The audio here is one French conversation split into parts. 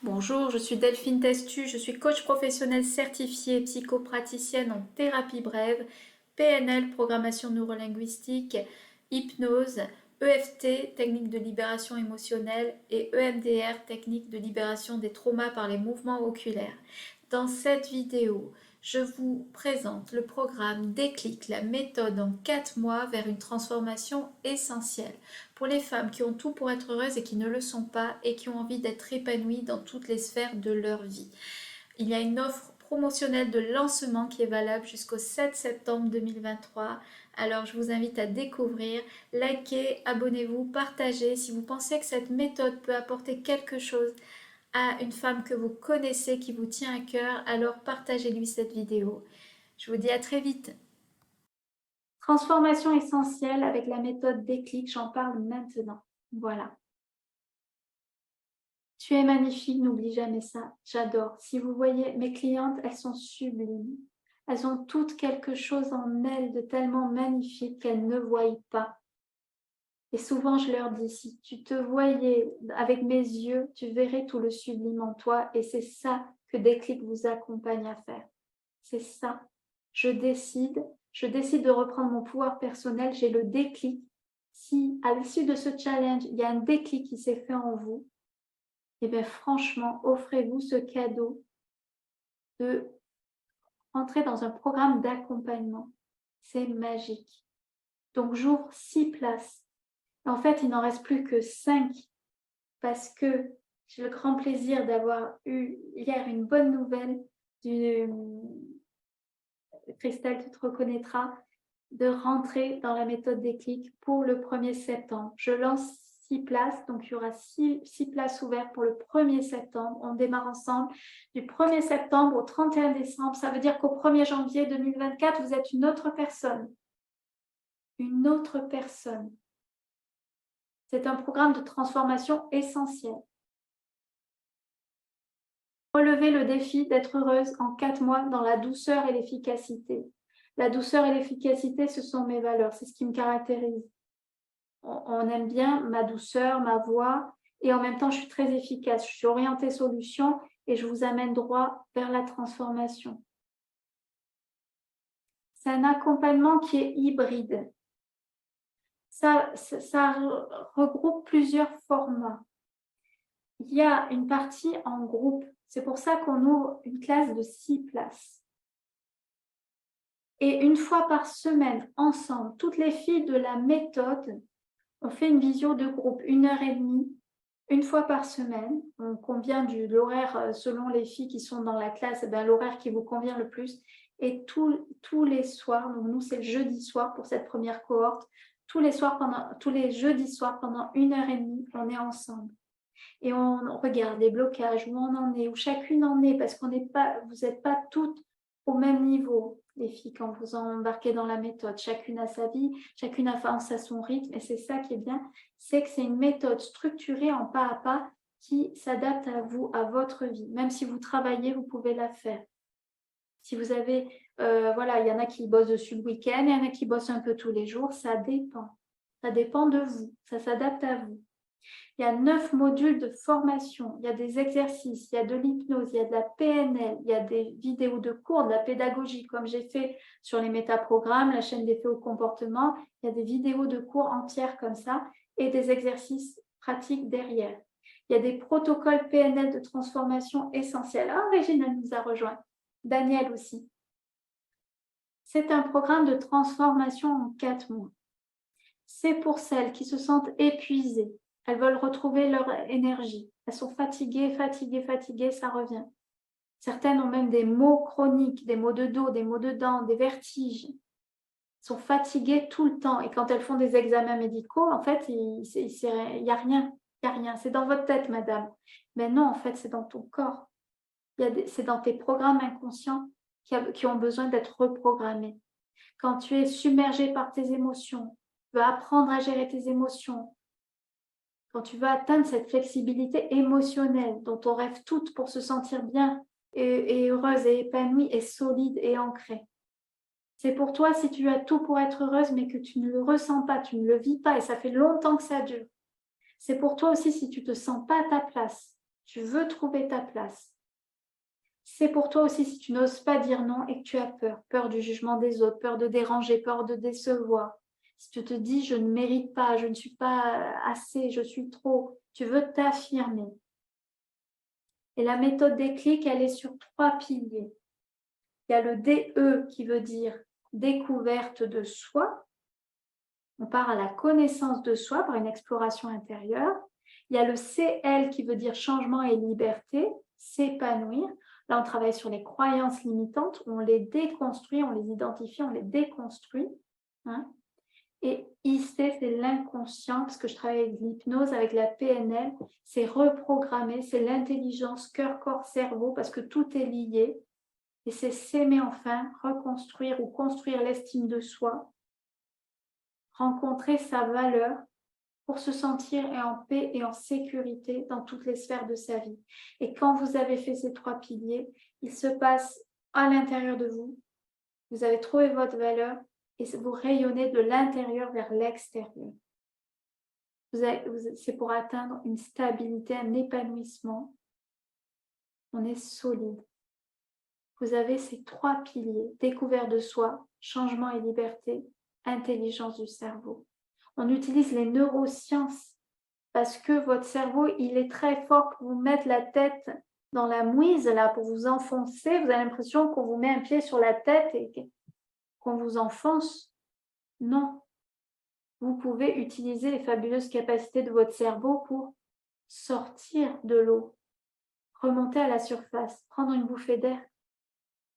Bonjour, je suis Delphine Testu, je suis coach professionnel certifiée psychopraticienne en thérapie brève, PNL, programmation neurolinguistique, hypnose, EFT, technique de libération émotionnelle et EMDR, technique de libération des traumas par les mouvements oculaires. Dans cette vidéo, je vous présente le programme Déclic, la méthode en 4 mois vers une transformation essentielle pour les femmes qui ont tout pour être heureuses et qui ne le sont pas et qui ont envie d'être épanouies dans toutes les sphères de leur vie. Il y a une offre promotionnelle de lancement qui est valable jusqu'au 7 septembre 2023. Alors je vous invite à découvrir, liker, abonnez-vous, partagez. Si vous pensez que cette méthode peut apporter quelque chose à une femme que vous connaissez, qui vous tient à cœur, alors partagez-lui cette vidéo. Je vous dis à très vite. Transformation essentielle avec la méthode Déclic, j'en parle maintenant. Voilà. Tu es magnifique, n'oublie jamais ça. J'adore. Si vous voyez mes clientes, elles sont sublimes. Elles ont toutes quelque chose en elles de tellement magnifique qu'elles ne voient pas. Et souvent, je leur dis, si tu te voyais avec mes yeux, tu verrais tout le sublime en toi. Et c'est ça que Déclic vous accompagne à faire. C'est ça. Je décide de reprendre mon pouvoir personnel. J'ai le déclic. Si à l'issue de ce challenge, il y a un déclic qui s'est fait en vous, et bien franchement, offrez-vous ce cadeau de entrer dans un programme d'accompagnement. C'est magique. Donc j'ouvre 6 places. En fait, il n'en reste plus que 5 parce que j'ai le grand plaisir d'avoir eu hier une bonne nouvelle Christelle, tu te reconnaîtras, de rentrer dans la méthode Déclic pour le 1er septembre. Je lance 6 places, donc il y aura 6 places ouvertes pour le 1er septembre. On démarre ensemble du 1er septembre au 31 décembre. Ça veut dire qu'au 1er janvier 2024, vous êtes une autre personne. Une autre personne. C'est un programme de transformation essentiel. Relevez le défi d'être heureuse en 4 mois dans la douceur et l'efficacité. La douceur et l'efficacité, ce sont mes valeurs, c'est ce qui me caractérise. On aime bien ma douceur, ma voix, et en même temps, je suis très efficace. Je suis orientée solution et je vous amène droit vers la transformation. C'est un accompagnement qui est hybride. Ça regroupe plusieurs formats. Il y a une partie en groupe. C'est pour ça qu'on ouvre une classe de 6 places. Et une fois par semaine, ensemble, toutes les filles de la méthode, on fait une visio de groupe, 1h30, une fois par semaine. On convient de l'horaire selon les filles qui sont dans la classe, l'horaire qui vous convient le plus. Et tous les soirs, donc nous c'est le jeudi soir pour cette première cohorte, tous les jeudis soirs pendant 1h30, on est ensemble. Et on regarde les blocages, où on en est, où chacune en est, parce vous n'êtes pas toutes au même niveau, les filles, quand vous embarquez dans la méthode. Chacune a sa vie, chacune avance à son rythme, et c'est ça qui est bien, c'est que c'est une méthode structurée en pas à pas qui s'adapte à vous, à votre vie. Même si vous travaillez, vous pouvez la faire. Si vous avez, il y en a qui bossent dessus le week-end, il y en a qui bossent un peu tous les jours, ça dépend. Ça dépend de vous, ça s'adapte à vous. Il y a 9 modules de formation, il y a des exercices, il y a de l'hypnose, il y a de la PNL, il y a des vidéos de cours, de la pédagogie, comme j'ai fait sur les métaprogrammes, la chaîne d'effet au comportement. Il y a des vidéos de cours entières comme ça et des exercices pratiques derrière. Il y a des protocoles PNL de transformation essentiels. Ah, Régine, elle nous a rejoint. Daniel aussi. C'est un programme de transformation en 4 mois. C'est pour celles qui se sentent épuisées. Elles veulent retrouver leur énergie. Elles sont fatiguées, ça revient. Certaines ont même des maux chroniques, des maux de dos, des maux de dents, des vertiges. Elles sont fatiguées tout le temps. Et quand elles font des examens médicaux, en fait, il n'y a rien. Il n'y a rien. C'est dans votre tête, madame. Mais non, en fait, c'est dans ton corps. C'est dans tes programmes inconscients qui ont besoin d'être reprogrammés. Quand tu es submergé par tes émotions, tu vas apprendre à gérer tes émotions. Quand tu vas atteindre cette flexibilité émotionnelle dont on rêve toutes pour se sentir bien et heureuse et épanouie et solide et ancrée. C'est pour toi si tu as tout pour être heureuse mais que tu ne le ressens pas, tu ne le vis pas et ça fait longtemps que ça dure. C'est pour toi aussi si tu ne te sens pas à ta place, Tu veux trouver ta place. C'est pour toi aussi si tu n'oses pas dire non et que tu as peur. Peur du jugement des autres, peur de déranger, peur de décevoir. Si tu te dis je ne mérite pas, je ne suis pas assez, je suis trop, tu veux t'affirmer. Et la méthode déclic, elle est sur 3 piliers. Il y a le DE qui veut dire découverte de soi. On part à la connaissance de soi par une exploration intérieure. Il y a le CL qui veut dire changement et liberté, s'épanouir. Là, on travaille sur les croyances limitantes, on les déconstruit, on les identifie, on les déconstruit. Hein. Et IC, c'est l'inconscient, parce que je travaille avec l'hypnose, avec la PNL, c'est reprogrammer, c'est l'intelligence cœur, corps, cerveau, parce que tout est lié. Et c'est s'aimer enfin, reconstruire ou construire l'estime de soi, rencontrer sa valeur pour se sentir en paix et en sécurité dans toutes les sphères de sa vie. Et quand vous avez fait ces 3 piliers, il se passe à l'intérieur de vous, vous avez trouvé votre valeur et vous rayonnez de l'intérieur vers l'extérieur. C'est pour atteindre une stabilité, un épanouissement. On est solide. Vous avez ces 3 piliers, découverte de soi, changement et liberté, intelligence du cerveau. On utilise les neurosciences parce que votre cerveau, il est très fort pour vous mettre la tête dans la mouise, là, pour vous enfoncer. Vous avez l'impression qu'on vous met un pied sur la tête et qu'on vous enfonce. Non. Vous pouvez utiliser les fabuleuses capacités de votre cerveau pour sortir de l'eau, remonter à la surface, prendre une bouffée d'air,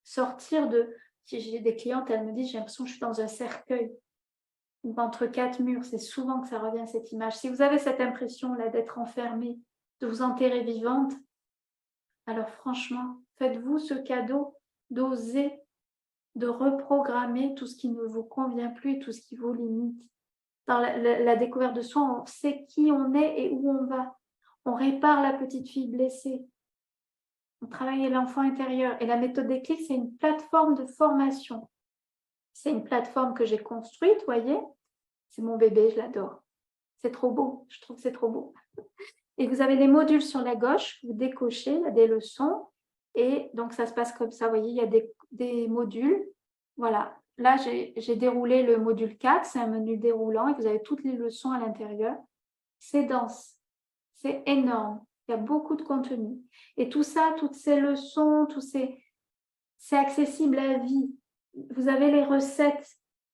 sortir de... Si j'ai des clientes, elles me disent, j'ai l'impression que je suis dans un cercueil ou entre 4 murs. C'est souvent que ça revient, cette image. Si vous avez cette impression-là d'être enfermée, de vous enterrer vivante, alors franchement, faites-vous ce cadeau d'oser, de reprogrammer tout ce qui ne vous convient plus et tout ce qui vous limite. Dans la découverte de soi, on sait qui on est et où on va. On répare la petite fille blessée. On travaille l'enfant intérieur. Et la méthode déclic, c'est une plateforme de formation. C'est une plateforme que j'ai construite, vous voyez. C'est mon bébé, je l'adore. C'est trop beau, je trouve que c'est trop beau. Et vous avez des modules sur la gauche, vous décochez, il y a des leçons. Et donc, ça se passe comme ça, vous voyez, il y a des modules. Voilà, là, j'ai déroulé le module 4, c'est un menu déroulant et vous avez toutes les leçons à l'intérieur. C'est dense, c'est énorme, il y a beaucoup de contenu. Et tout ça, toutes ces leçons, c'est accessible à vie. Vous avez les recettes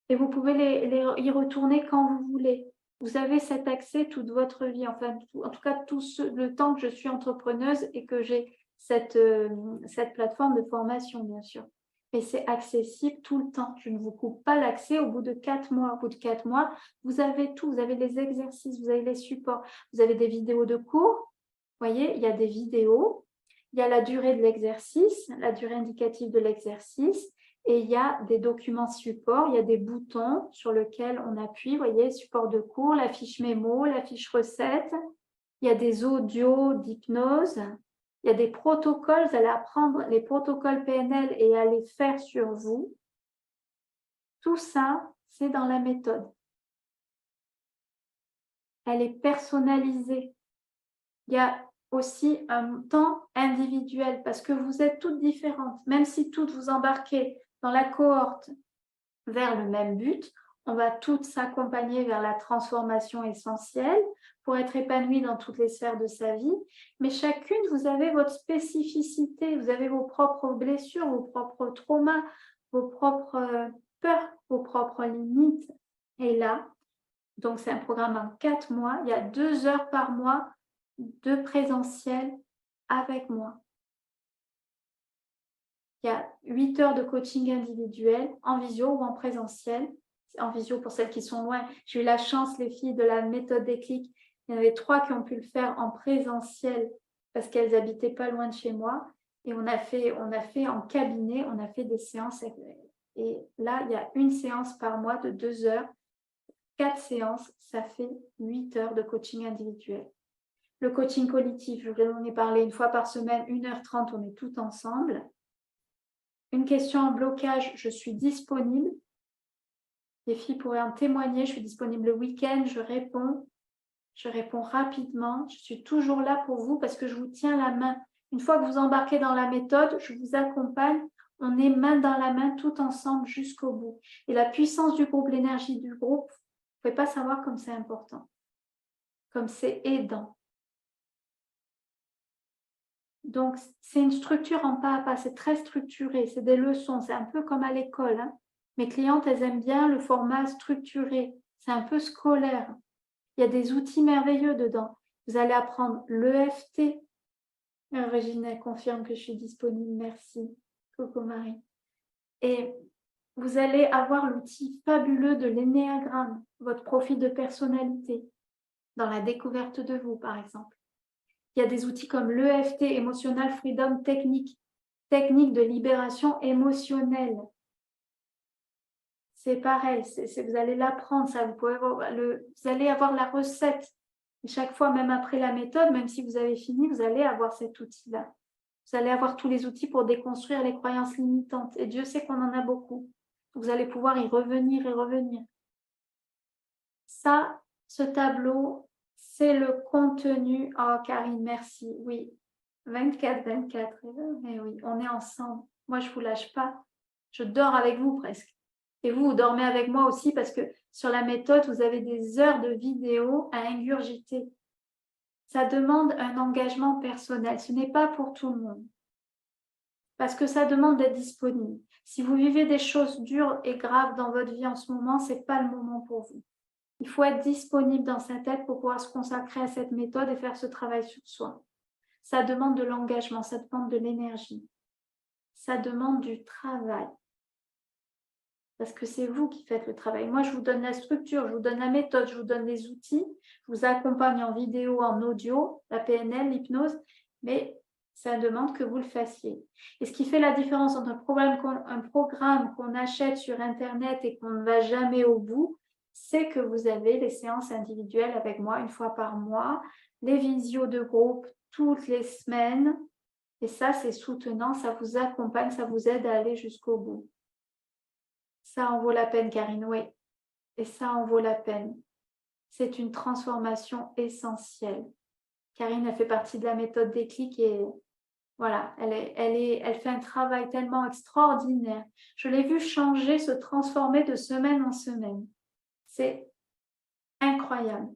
et vous pouvez y retourner quand vous voulez. Vous avez cet accès toute votre vie, enfin, en tout cas, le temps que je suis entrepreneuse et que j'ai cette plateforme de formation, bien sûr. Mais c'est accessible tout le temps. Je ne vous coupe pas l'accès au bout de 4 mois. Au bout de 4 mois, vous avez tout. Vous avez les exercices, vous avez les supports, vous avez des vidéos de cours. Vous voyez, il y a des vidéos. Il y a la durée de l'exercice, la durée indicative de l'exercice. Et il y a des documents support, il y a des boutons sur lesquels on appuie, vous voyez, support de cours, la fiche mémo, la fiche recette. Il y a des audios d'hypnose. Il y a des protocoles, vous allez apprendre les protocoles PNL et à les faire sur vous. Tout ça, c'est dans la méthode. Elle est personnalisée. Il y a aussi un temps individuel parce que vous êtes toutes différentes. Même si toutes vous embarquez dans la cohorte vers le même but, on va toutes s'accompagner vers la transformation essentielle pour être épanouie dans toutes les sphères de sa vie. Mais chacune, vous avez votre spécificité, vous avez vos propres blessures, vos propres traumas, vos propres peurs, vos propres limites. Et là, donc c'est un programme en 4 mois, il y a 2 heures par mois de présentiel avec moi. Il y a 8 heures de coaching individuel en visio ou en présentiel. En visio pour celles qui sont loin. J'ai eu la chance, les filles de la méthode déclic, il y en avait 3 qui ont pu le faire en présentiel parce qu'elles n'habitaient pas loin de chez moi. Et on a fait en cabinet, on a fait des séances. Et là, il y a une séance par mois de 2 heures. 4 séances, ça fait 8 heures de coaching individuel. Le coaching collectif, je vous en ai parlé une fois par semaine, 1h30, on est tout ensemble. Une question en blocage, je suis disponible. Les filles pourraient en témoigner, je suis disponible le week-end, je réponds. Je réponds rapidement. Je suis toujours là pour vous parce que je vous tiens la main. Une fois que vous embarquez dans la méthode, je vous accompagne. On est main dans la main, tout ensemble jusqu'au bout. Et la puissance du groupe, l'énergie du groupe, vous ne pouvez pas savoir comme c'est important, comme c'est aidant. Donc, c'est une structure en pas à pas, c'est très structuré, c'est des leçons, c'est un peu comme à l'école. Hein. Mes clientes, elles aiment bien le format structuré, c'est un peu scolaire. Il y a des outils merveilleux dedans. Vous allez apprendre l'EFT. Régine confirme que je suis disponible, merci. Coucou Marie. Et vous allez avoir l'outil fabuleux de l'énéagramme, votre profil de personnalité, dans la découverte de vous, par exemple. Il y a des outils comme l'EFT, Emotional Freedom Technique, technique de libération émotionnelle. C'est pareil, vous allez l'apprendre, ça. Vous allez avoir la recette. Et chaque fois, même après la méthode, même si vous avez fini, vous allez avoir cet outil-là. Vous allez avoir tous les outils pour déconstruire les croyances limitantes. Et Dieu sait qu'on en a beaucoup. Vous allez pouvoir y revenir et revenir. Ça, ce tableau, c'est le contenu. Oh, Karine, merci. Oui, 24. Mais oui, on est ensemble. Moi, je ne vous lâche pas. Je dors avec vous presque. Et vous dormez avec moi aussi parce que sur la méthode, vous avez des heures de vidéos à ingurgiter. Ça demande un engagement personnel. Ce n'est pas pour tout le monde. Parce que ça demande d'être disponible. Si vous vivez des choses dures et graves dans votre vie en ce moment, ce n'est pas le moment pour vous. Il faut être disponible dans sa tête pour pouvoir se consacrer à cette méthode et faire ce travail sur soi. Ça demande de l'engagement, ça demande de l'énergie. Ça demande du travail. Parce que c'est vous qui faites le travail. Moi, je vous donne la structure, je vous donne la méthode, je vous donne les outils, je vous accompagne en vidéo, en audio, la PNL, l'hypnose, mais ça demande que vous le fassiez. Et ce qui fait la différence entre un programme qu'on achète sur Internet et qu'on ne va jamais au bout, c'est que vous avez les séances individuelles avec moi une fois par mois, les visios de groupe toutes les semaines, et ça, c'est soutenant, ça vous accompagne, ça vous aide à aller jusqu'au bout. Ça en vaut la peine, Karine, oui. Et ça en vaut la peine. C'est une transformation essentielle. Karine, elle fait partie de la méthode Déclic et voilà, elle fait un travail tellement extraordinaire. Je l'ai vu changer, se transformer de semaine en semaine. C'est incroyable.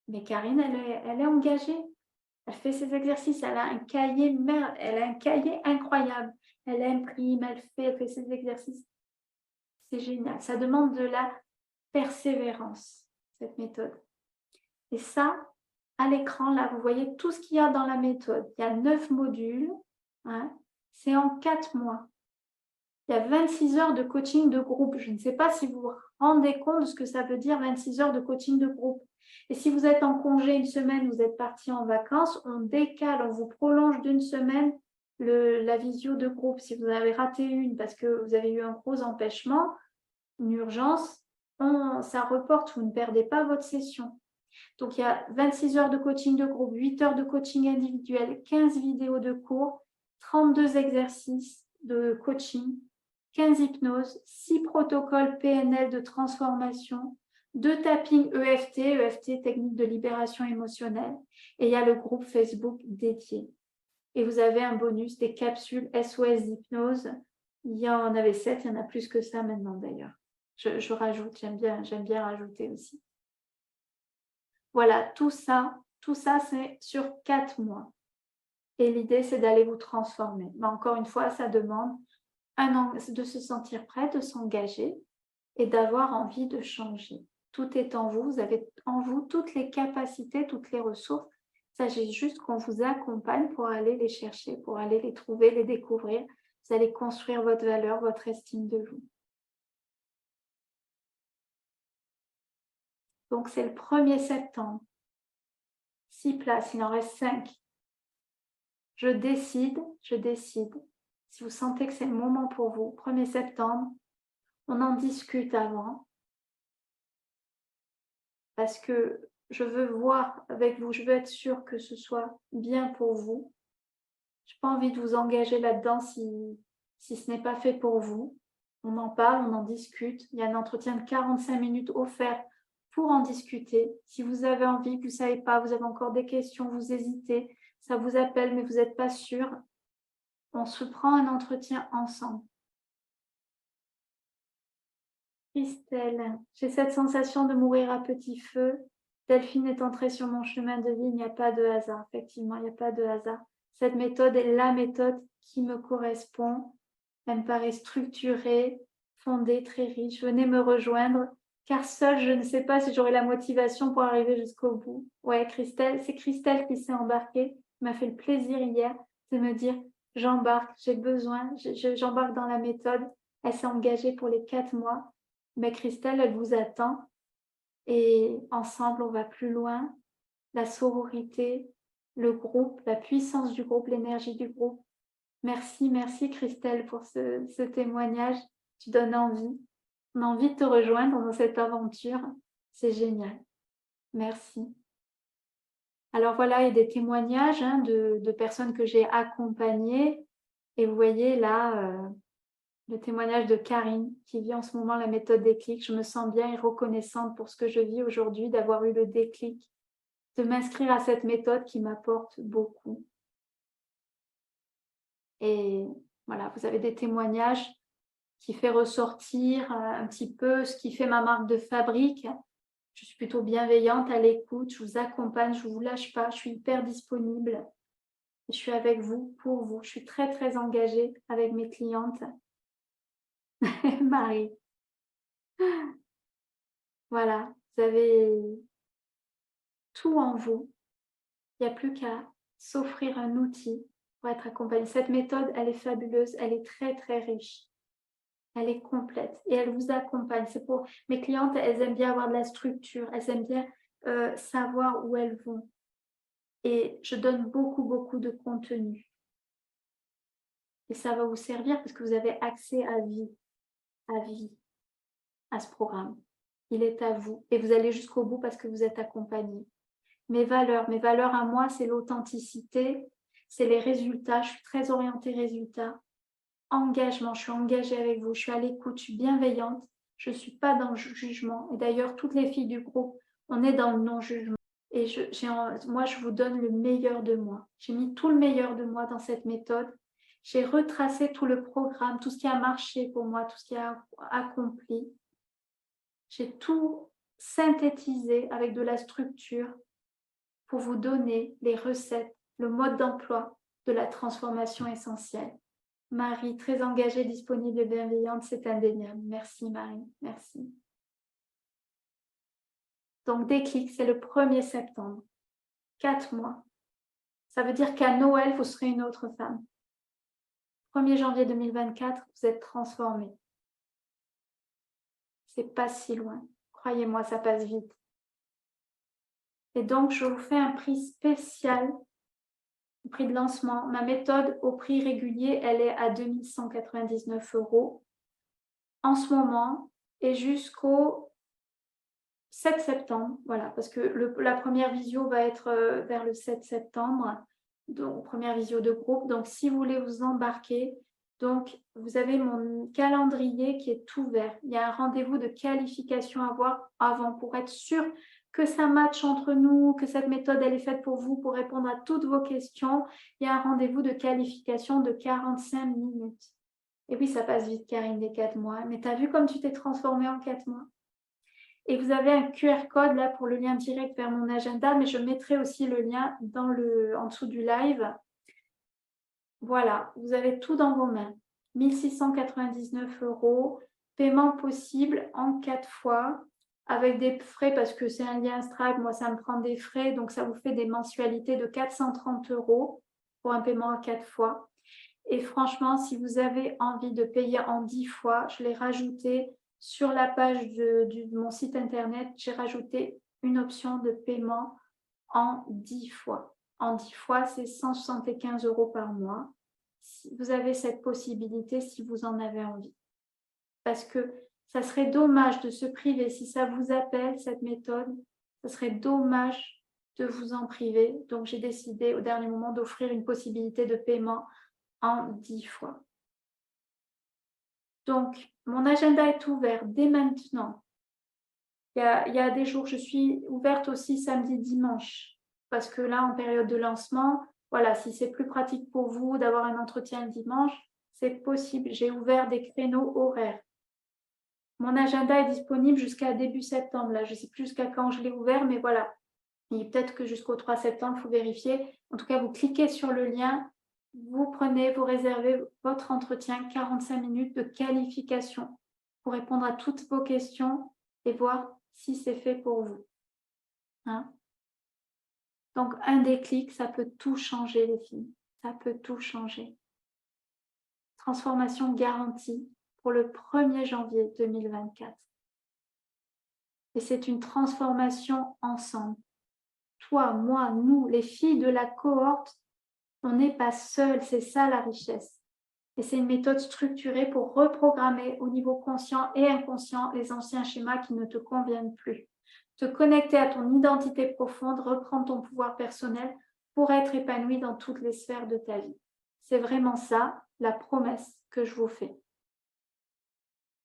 Mais Karine, elle est engagée. Elle fait ses exercices. Elle a un cahier, elle a un cahier incroyable. Elle imprime, elle fait ses exercices. C'est génial. Ça demande de la persévérance, cette méthode. Et ça, à l'écran, là, vous voyez tout ce qu'il y a dans la méthode. Il y a 9 modules. Hein, c'est en 4 mois. Il y a 26 heures de coaching de groupe. Je ne sais pas si vous vous rendez compte de ce que ça veut dire 26 heures de coaching de groupe. Et si vous êtes en congé une semaine, vous êtes parti en vacances, on décale, on vous prolonge d'une semaine la visio de groupe. Si vous avez raté une parce que vous avez eu un gros empêchement, une urgence, ça reporte, vous ne perdez pas votre session. Donc, il y a 26 heures de coaching de groupe, 8 heures de coaching individuel, 15 vidéos de cours, 32 exercices de coaching, 15 hypnoses, 6 protocoles PNL de transformation, 2 tapping EFT, technique de libération émotionnelle, et il y a le groupe Facebook dédié. Et vous avez un bonus, des capsules SOS d'hypnose. Il y en avait 7, il y en a plus que ça maintenant d'ailleurs. Je rajoute, j'aime bien rajouter aussi. Voilà, tout ça c'est sur 4 mois. Et l'idée, c'est d'aller vous transformer. Mais encore une fois, ça demande de se sentir prêt, de s'engager et d'avoir envie de changer. Tout est en vous, vous avez en vous toutes les capacités, toutes les ressources. Il s'agit juste qu'on vous accompagne pour aller les chercher, pour aller les trouver, les découvrir. Vous allez construire votre valeur, votre estime de vous. Donc, c'est le 1er septembre. 6 places, il en reste 5. Je décide. Si vous sentez que c'est le moment pour vous, 1er septembre, on en discute avant. Parce que je veux voir avec vous, je veux être sûre que ce soit bien pour vous. Je n'ai pas envie de vous engager là-dedans si ce n'est pas fait pour vous. On en parle, on en discute. Il y a un entretien de 45 minutes offert pour en discuter. Si vous avez envie, vous ne savez pas, vous avez encore des questions, vous hésitez, ça vous appelle mais vous n'êtes pas sûr, on se prend un entretien ensemble. Christelle, j'ai cette sensation de mourir à petit feu. Delphine est entrée sur mon chemin de vie, il n'y a pas de hasard. Effectivement, il n'y a pas de hasard. Cette méthode est la méthode qui me correspond. Elle me paraît structurée, fondée, très riche. Venez me rejoindre, car seule, je ne sais pas si j'aurai la motivation pour arriver jusqu'au bout. Ouais, Christelle, c'est Christelle qui s'est embarquée. M'a fait le plaisir hier de me dire, j'embarque, j'ai besoin, j'embarque dans la méthode. Elle s'est engagée pour les 4 mois. Mais Christelle, elle vous attend et ensemble, on va plus loin. La sororité, le groupe, la puissance du groupe, l'énergie du groupe. Merci, merci Christelle pour ce témoignage. Tu donnes envie. On a envie de te rejoindre dans cette aventure. C'est génial. Merci. Alors voilà, il y a des témoignages de personnes que j'ai accompagnées. Et vous voyez là, le témoignage de Karine qui vit en ce moment la méthode déclic. Je me sens bien et reconnaissante pour ce que je vis aujourd'hui, d'avoir eu le déclic, de m'inscrire à cette méthode qui m'apporte beaucoup. Et voilà, vous avez des témoignages qui fait ressortir un petit peu ce qui fait ma marque de fabrique. Je suis plutôt bienveillante, à l'écoute, je vous accompagne, je ne vous lâche pas, je suis hyper disponible. Et je suis avec vous, pour vous. Je suis très, très engagée avec mes clientes. Marie. Voilà, vous avez tout en vous. Il n'y a plus qu'à s'offrir un outil pour être accompagné. Cette méthode, elle est fabuleuse, elle est très, très riche. Elle est complète et elle vous accompagne. C'est pour mes clientes, elles aiment bien avoir de la structure, elles aiment bien savoir où elles vont. Et je donne beaucoup, beaucoup de contenu. Et ça va vous servir parce que vous avez accès à vie, à ce programme. Il est à vous. Et vous allez jusqu'au bout parce que vous êtes accompagné. Mes valeurs à moi, c'est l'authenticité, c'est les résultats. Je suis très orientée résultats. Engagement, je suis engagée avec vous, je suis à l'écoute, je suis bienveillante, je ne suis pas dans le jugement. Et d'ailleurs, toutes les filles du groupe, on est dans le non-jugement. Et moi, je vous donne le meilleur de moi. J'ai mis tout le meilleur de moi dans cette méthode. J'ai retracé tout le programme, tout ce qui a marché pour moi, tout ce qui a accompli. J'ai tout synthétisé avec de la structure pour vous donner les recettes, le mode d'emploi de la transformation essentielle. Marie, très engagée, disponible et bienveillante, c'est indéniable. Merci Marie, merci. Donc déclic, c'est le 1er septembre. 4 mois. Ça veut dire qu'à Noël, vous serez une autre femme. 1er janvier 2024, vous êtes transformée. C'est pas si loin. Croyez-moi, ça passe vite. Et donc, je vous fais un prix spécial, le prix de lancement. Ma méthode au prix régulier, elle est à 2199 € en ce moment et jusqu'au 7 septembre, voilà, parce que la première visio va être vers le 7 septembre, donc première visio de groupe. Donc, si vous voulez vous embarquer, donc vous avez mon calendrier qui est ouvert. Il y a un rendez-vous de qualification à avoir avant pour être sûr que ça matche entre nous, que cette méthode elle est faite pour vous, pour répondre à toutes vos questions. Il y a un rendez-vous de qualification de 45 minutes. Et oui, ça passe vite, Karine, les 4 mois. Mais tu as vu comme tu t'es transformée en 4 mois? Et vous avez un QR code là pour le lien direct vers mon agenda, mais je mettrai aussi le lien en dessous du live. Voilà, vous avez tout dans vos mains. 1699 €, paiement possible en 4 fois, avec des frais parce que c'est un lien Stripe, moi ça me prend des frais, donc ça vous fait des mensualités de 430 € pour un paiement en 4 fois. Et franchement, si vous avez envie de payer en 10 fois, je l'ai rajouté sur la page de mon site internet, j'ai rajouté une option de paiement en 10 fois. En 10 fois, c'est 175 € par mois. Vous avez cette possibilité si vous en avez envie. Parce que ça serait dommage de se priver. Si ça vous appelle, cette méthode, ça serait dommage de vous en priver. Donc, j'ai décidé au dernier moment d'offrir une possibilité de paiement en 10 fois. Donc, mon agenda est ouvert dès maintenant Il y a des jours, je suis ouverte aussi samedi, dimanche, parce que là, en période de lancement, voilà, si c'est plus pratique pour vous d'avoir un entretien le dimanche, c'est possible. J'ai ouvert des créneaux horaires. Mon agenda est disponible jusqu'à début septembre. Là, je ne sais plus jusqu'à quand je l'ai ouvert, mais voilà. Et peut-être que jusqu'au 3 septembre, il faut vérifier. En tout cas, vous cliquez sur le lien, vous prenez, vous réservez votre entretien, 45 minutes de qualification pour répondre à toutes vos questions et voir si c'est fait pour vous. Hein? Donc, un déclic, ça peut tout changer, les filles. Ça peut tout changer. Transformation garantie pour le 1er janvier 2024. Et c'est une transformation ensemble. Toi, moi, nous, les filles de la cohorte, on n'est pas seules, c'est ça la richesse. Et c'est une méthode structurée pour reprogrammer au niveau conscient et inconscient les anciens schémas qui ne te conviennent plus. Te connecter à ton identité profonde, reprendre ton pouvoir personnel pour être épanoui dans toutes les sphères de ta vie. C'est vraiment ça, la promesse que je vous fais.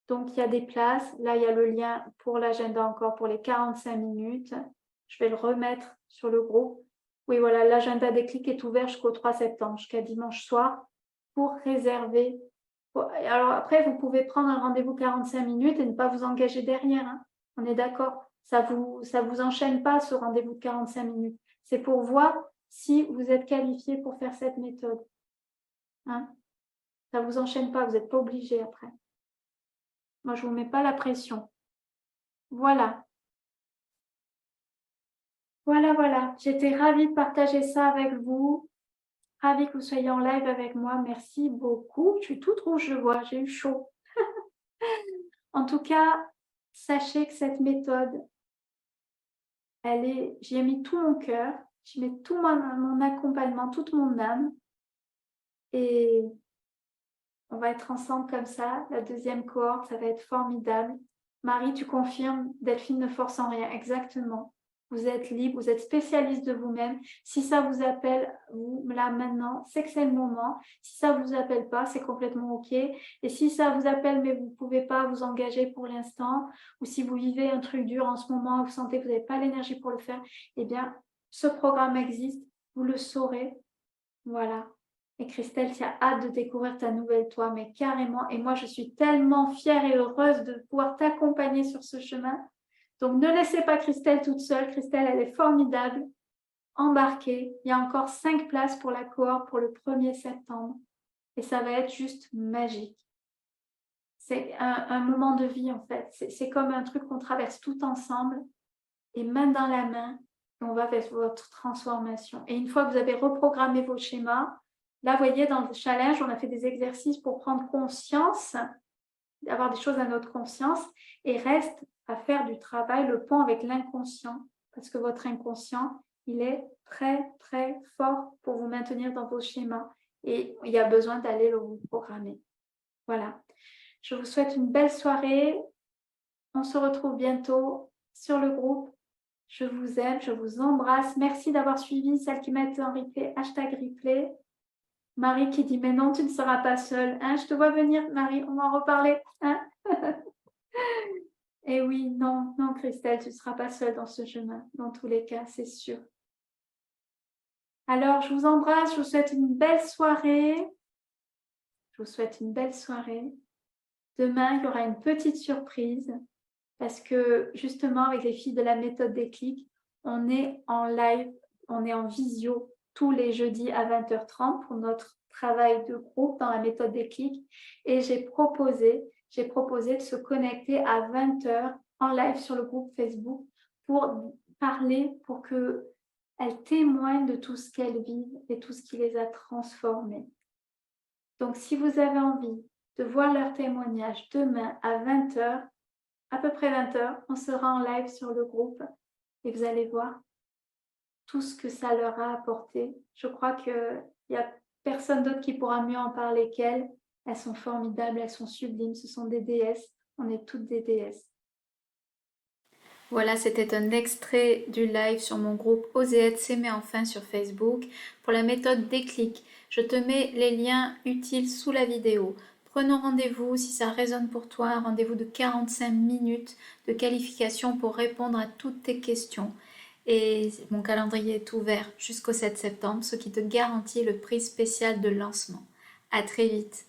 Donc, il y a des places. Là, il y a le lien pour l'agenda encore pour les 45 minutes. Je vais le remettre sur le groupe. Oui, voilà, l'agenda Déclic est ouvert jusqu'au 3 septembre, jusqu'à dimanche soir, pour réserver. Alors après, vous pouvez prendre un rendez-vous 45 minutes et ne pas vous engager derrière. Hein. On est d'accord. Ça vous enchaîne pas, ce rendez-vous de 45 minutes. C'est pour voir si vous êtes qualifié pour faire cette méthode. Hein. Ça vous enchaîne pas, vous n'êtes pas obligé après. Moi, je ne vous mets pas la pression. Voilà. Voilà. J'étais ravie de partager ça avec vous. Ravie que vous soyez en live avec moi. Merci beaucoup. Je suis toute rouge, je vois. J'ai eu chaud. En tout cas, sachez que cette méthode, j'y ai mis tout mon cœur. J'y mets tout mon accompagnement, toute mon âme. Et on va être ensemble comme ça. La deuxième cohorte, ça va être formidable. Marie, tu confirmes, Delphine ne force en rien. Exactement. Vous êtes libre, vous êtes spécialiste de vous-même. Si ça vous appelle, vous, là maintenant, c'est que c'est le moment. Si ça ne vous appelle pas, c'est complètement OK. Et si ça vous appelle, mais vous ne pouvez pas vous engager pour l'instant, ou si vous vivez un truc dur en ce moment, vous sentez que vous n'avez pas l'énergie pour le faire, eh bien, ce programme existe, vous le saurez. Voilà. Et Christelle, tu as hâte de découvrir ta nouvelle toi, mais carrément. Et moi, je suis tellement fière et heureuse de pouvoir t'accompagner sur ce chemin. Donc, ne laissez pas Christelle toute seule. Christelle, elle est formidable. Embarquez. Il y a encore 5 places pour la cohorte pour le 1er septembre. Et ça va être juste magique. C'est un moment de vie, en fait. C'est comme un truc qu'on traverse tout ensemble. Et main dans la main, on va vers votre transformation. Et une fois que vous avez reprogrammé vos schémas, là, vous voyez, dans le challenge, on a fait des exercices pour prendre conscience, avoir des choses à notre conscience, et reste à faire du travail, le pont avec l'inconscient, parce que votre inconscient, il est très, très fort pour vous maintenir dans vos schémas. Et il y a besoin d'aller le reprogrammer. Voilà. Je vous souhaite une belle soirée. On se retrouve bientôt sur le groupe. Je vous aime, je vous embrasse. Merci d'avoir suivi celle qui met en replay, #replay. Marie qui dit, mais non, tu ne seras pas seule. Hein, je te vois venir, Marie, on va en reparler. Hein. Et oui, non, Christelle, tu ne seras pas seule dans ce chemin. Dans tous les cas, c'est sûr. Alors, je vous embrasse, je vous souhaite une belle soirée. Je vous souhaite une belle soirée. Demain, il y aura une petite surprise parce que justement, avec les filles de la méthode Déclic, on est en live, on est en visio tous les jeudis à 20h30 pour notre travail de groupe dans la méthode Déclic. Et j'ai proposé de se connecter à 20h en live sur le groupe Facebook pour parler, pour qu'elles témoignent de tout ce qu'elles vivent et tout ce qui les a transformées. Donc, si vous avez envie de voir leur témoignage demain à 20h, à peu près 20h, on sera en live sur le groupe et vous allez voir tout ce que ça leur a apporté. Je crois qu'il n'y a personne d'autre qui pourra mieux en parler qu'elles. Elles sont formidables, elles sont sublimes, ce sont des déesses. On est toutes des déesses. Voilà, c'était un extrait du live sur mon groupe Oser être s'aimer enfin sur Facebook pour la méthode Déclic. Je te mets les liens utiles sous la vidéo. Prenons rendez-vous si ça résonne pour toi, un rendez-vous de 45 minutes de qualification pour répondre à toutes tes questions. Et mon calendrier est ouvert jusqu'au 7 septembre, ce qui te garantit le prix spécial de lancement. À très vite.